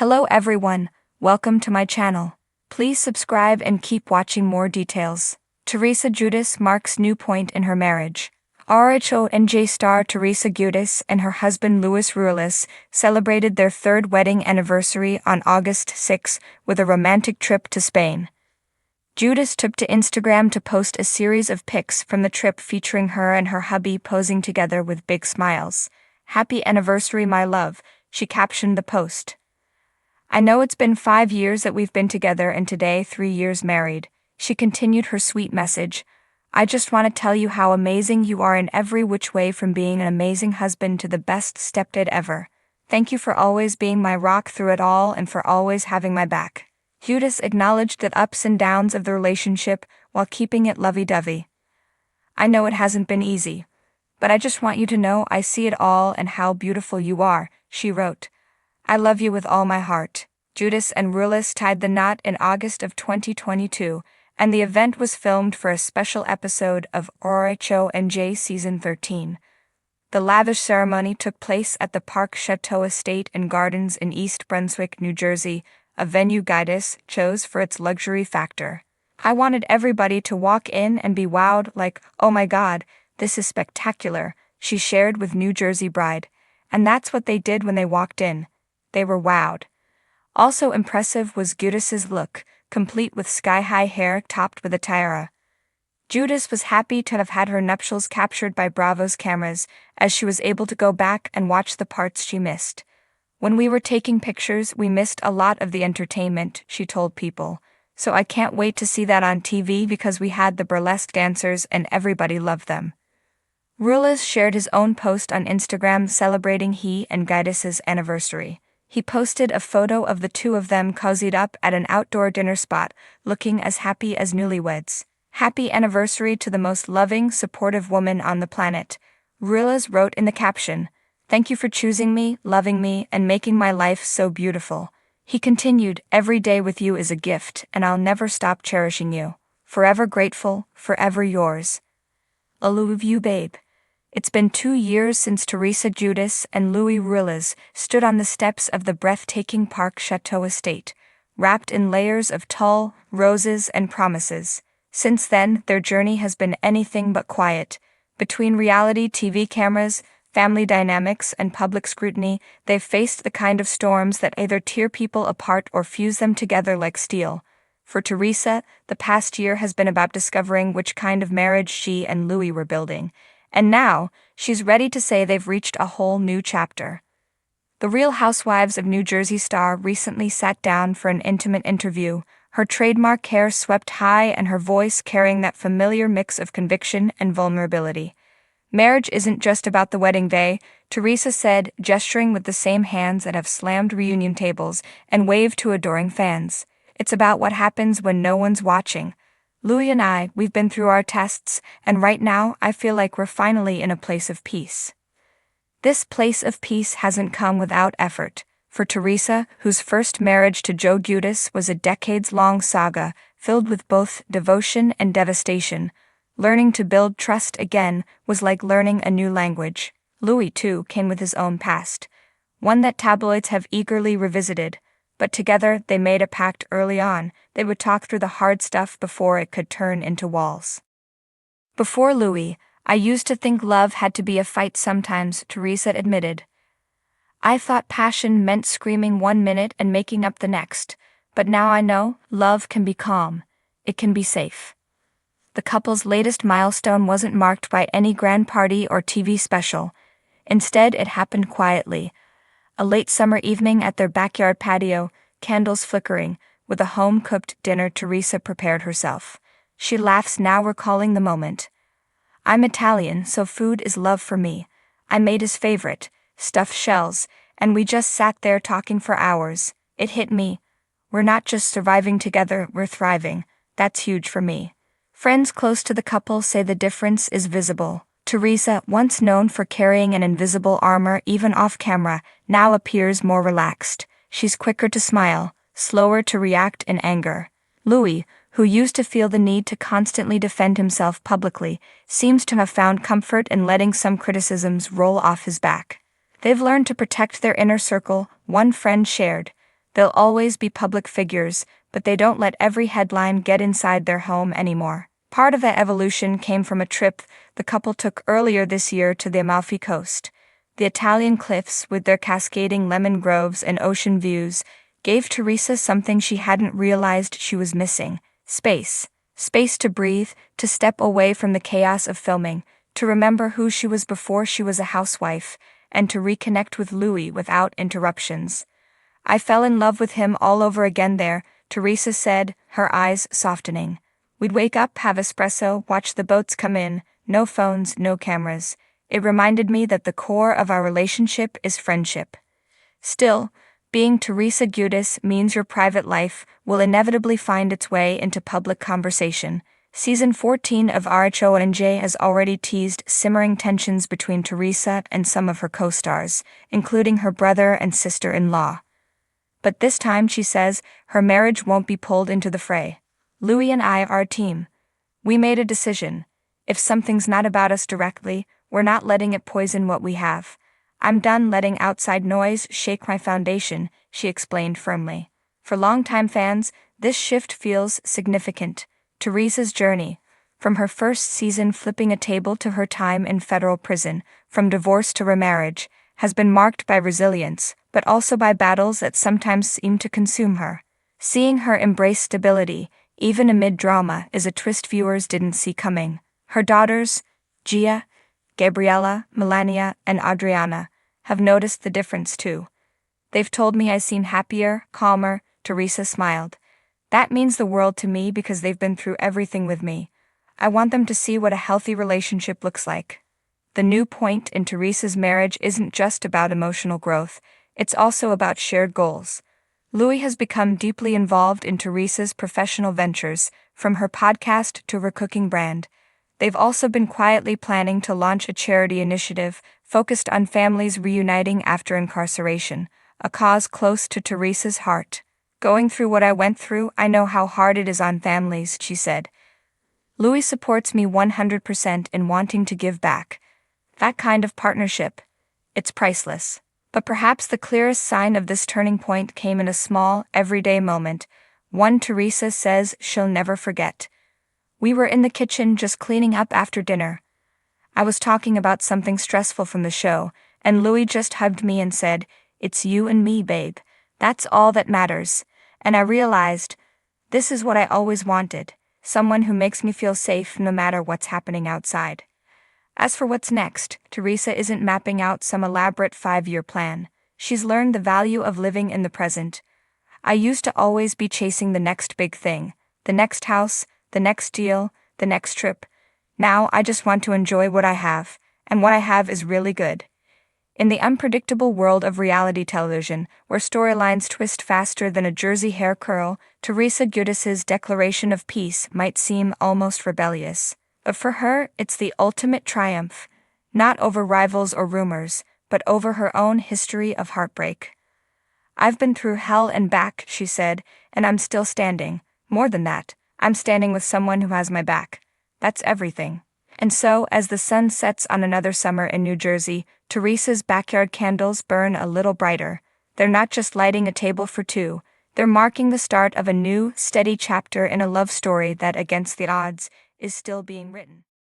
Hello everyone, welcome to my channel. Please subscribe and keep watching more details. Teresa Giudice marks new point in her marriage. RHONJ star Teresa Giudice and her husband Luis Ruelas celebrated their third wedding anniversary on August 6 with a romantic trip to Spain. Giudice took to Instagram to post a series of pics from the trip featuring her and her hubby posing together with big smiles. "Happy anniversary, my love," she captioned the post. "I know it's been 5 years that we've been together and today 3 years married," she continued her sweet message. "I just want to tell you how amazing you are in every which way, from being an amazing husband to the best stepdad ever. Thank you for always being my rock through it all and for always having my back." Giudice acknowledged the ups and downs of the relationship while keeping it lovey-dovey. "I know it hasn't been easy, but I just want you to know I see it all and how beautiful you are," she wrote. "I love you with all my heart." Giudice and Ruelas tied the knot in August of 2022, and the event was filmed for a special episode of RHONJ Season 13. The lavish ceremony took place at the Park Chateau Estate and Gardens in East Brunswick, New Jersey, a venue Giudice chose for its luxury factor. "I wanted everybody to walk in and be wowed, like, oh my god, this is spectacular," she shared with New Jersey Bride. And that's what they did when they walked in. They were wowed. Also impressive was Giudice's look, complete with sky-high hair topped with a tiara. Giudice was happy to have had her nuptials captured by Bravo's cameras, as she was able to go back and watch the parts she missed. "When we were taking pictures, we missed a lot of the entertainment," she told People. "So I can't wait to see that on TV because we had the burlesque dancers and everybody loved them." Ruelas shared his own post on Instagram celebrating he and Giudice's anniversary. He posted a photo of the two of them cozied up at an outdoor dinner spot, looking as happy as newlyweds. "Happy anniversary to the most loving, supportive woman on the planet," Ruelas wrote in the caption. "Thank you for choosing me, loving me, and making my life so beautiful." He continued, "Every day with you is a gift, and I'll never stop cherishing you. Forever grateful, forever yours. I love you, babe." It's been 2 years since Teresa Giudice and Luis Ruelas stood on the steps of the breathtaking Park Chateau Estate, wrapped in layers of tulle, roses, and promises. Since then, their journey has been anything but quiet. Between reality TV cameras, family dynamics, and public scrutiny, they've faced the kind of storms that either tear people apart or fuse them together like steel. For Teresa, the past year has been about discovering which kind of marriage she and Luis were building. And now, she's ready to say they've reached a whole new chapter. The Real Housewives of New Jersey star recently sat down for an intimate interview, her trademark hair swept high and her voice carrying that familiar mix of conviction and vulnerability. "Marriage isn't just about the wedding day," Teresa said, gesturing with the same hands that have slammed reunion tables and waved to adoring fans. "It's about what happens when no one's watching. Luis and we've been through our tests, and right now I feel like we're finally in a place of peace." This place of peace hasn't come without effort. For Teresa, whose first marriage to Joe Giudice was a decades-long saga filled with both devotion and devastation, learning to build trust again was like learning a new language. Luis, too, came with his own past, one that tabloids have eagerly revisited. But together they made a pact early on. They would talk through the hard stuff before it could turn into walls. "Before Luis, I used to think love had to be a fight sometimes," Teresa admitted. "I thought passion meant screaming 1 minute and making up the next. But now I know, love can be calm. It can be safe." The couple's latest milestone wasn't marked by any grand party or TV special. Instead, it happened quietly. A late summer evening at their backyard patio, candles flickering, with a home-cooked dinner Teresa prepared herself. She laughs now recalling the moment. "I'm Italian, so food is love for me. I made his favorite, stuffed shells, and we just sat there talking for hours. It hit me. We're not just surviving together, we're thriving. That's huge for me." Friends close to the couple say the difference is visible. Teresa, once known for carrying an invisible armor even off-camera, now appears more relaxed. She's quicker to smile, slower to react in anger. Luis, who used to feel the need to constantly defend himself publicly, seems to have found comfort in letting some criticisms roll off his back. They've learned to protect their inner circle, one friend shared. They'll always be public figures, but they don't let every headline get inside their home anymore. Part of that evolution came from a trip the couple took earlier this year to the Amalfi Coast. The Italian cliffs, with their cascading lemon groves and ocean views, gave Teresa something she hadn't realized she was missing: space. Space to breathe, to step away from the chaos of filming, to remember who she was before she was a housewife, and to reconnect with Louis without interruptions. I fell in love with him all over again there, Teresa said, her eyes softening. We'd wake up, have espresso, watch the boats come in, no phones, no cameras. It reminded me that the core of our relationship is friendship. Still, being Teresa Giudice means your private life will inevitably find its way into public conversation. Season 14 of Housewives has already teased simmering tensions between Teresa and some of her co-stars, including her brother and sister-in-law. But this time, she says, her marriage won't be pulled into the fray. Louis and I are a team. We made a decision. If something's not about us directly, we're not letting it poison what we have. I'm done letting outside noise shake my foundation, she explained firmly. For longtime fans, this shift feels significant. Teresa's journey, from her first season flipping a table to her time in federal prison, from divorce to remarriage, has been marked by resilience, but also by battles that sometimes seem to consume her. Seeing her embrace stability, even amid drama, is a twist viewers didn't see coming. Her daughters, Gia, Gabriella, Melania, and Adriana, have noticed the difference too. They've told me I seem happier, calmer. Teresa smiled. That means the world to me because they've been through everything with me. I want them to see what a healthy relationship looks like. The new point in Teresa's marriage isn't just about emotional growth, it's also about shared goals. Louis has become deeply involved in Teresa's professional ventures, from her podcast to her cooking brand. They've also been quietly planning to launch a charity initiative focused on families reuniting after incarceration, a cause close to Teresa's heart. Going through what I went through, I know how hard it is on families, she said. Louis supports me 100% in wanting to give back. That kind of partnership, it's priceless. But perhaps the clearest sign of this turning point came in a small, everyday moment, one Teresa says she'll never forget. We were in the kitchen just cleaning up after dinner. I was talking about something stressful from the show, and Louis just hugged me and said, "It's you and me, babe. That's all that matters." And I realized, this is what I always wanted, someone who makes me feel safe no matter what's happening outside. As for what's next, Teresa isn't mapping out some elaborate 5-year plan. She's learned the value of living in the present. I used to always be chasing the next big thing, the next house, the next deal, the next trip. Now I just want to enjoy what I have, and what I have is really good. In the unpredictable world of reality television, where storylines twist faster than a Jersey hair curl, Teresa Giudice's declaration of peace might seem almost rebellious. But for her, it's the ultimate triumph, not over rivals or rumors, but over her own history of heartbreak. I've been through hell and back, she said, and I'm still standing. More than that, I'm standing with someone who has my back. That's everything. And so, as the sun sets on another summer in New Jersey, Teresa's backyard candles burn a little brighter. They're not just lighting a table for two, they're marking the start of a new, steady chapter in a love story that, against the odds, is still being written.